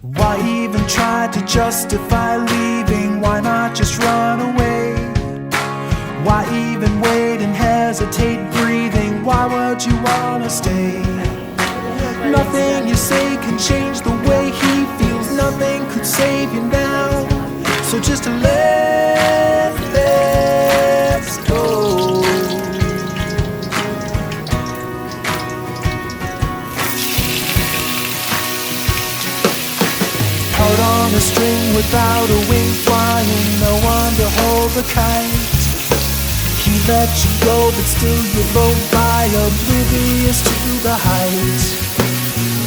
Why even try to justify leaving? Why not just run away? Why even wait and hesitate breathing? Why would you wanna stay? Nothing you say can change the way he feels. Nothing could save you now. So just let this go. Out on a string without a wing flying, no one to hold the kite. He let you go, but still you float by, oblivious to the height.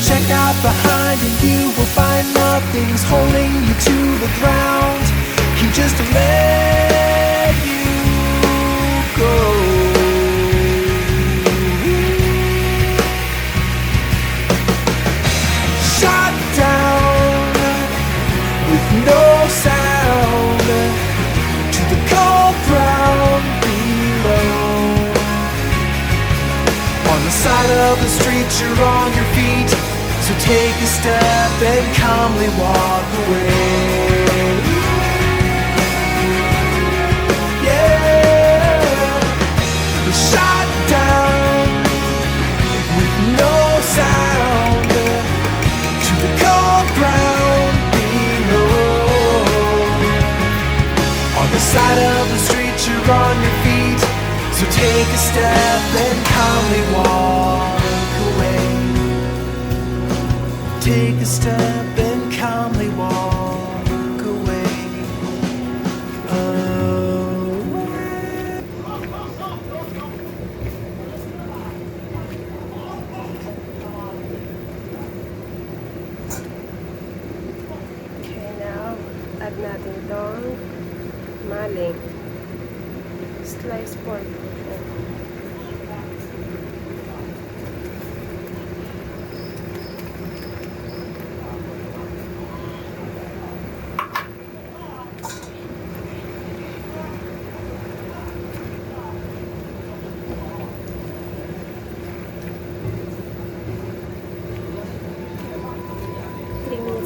Check out behind and you will find nothing's holding you to the ground. He just let you go. Shot down with no sound to the cold ground below. On the side of the street you're on your feet, so take a step and calmly walk away. Yeah, shot down with no sound to the cold ground below. On the side of the street you're on your feet, so take a step and calmly walk away. Take a step and calmly walk away. Okay, now add natin itong maling sliced pork.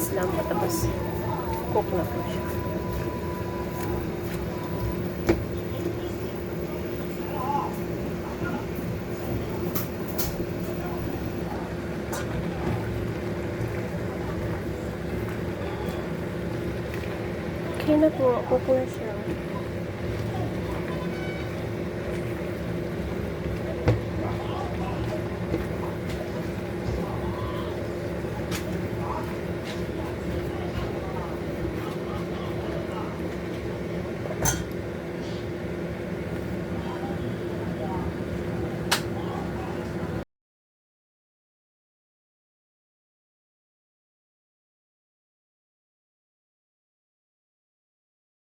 Lang patapos cook na po siya. Okay na po, cook na siya.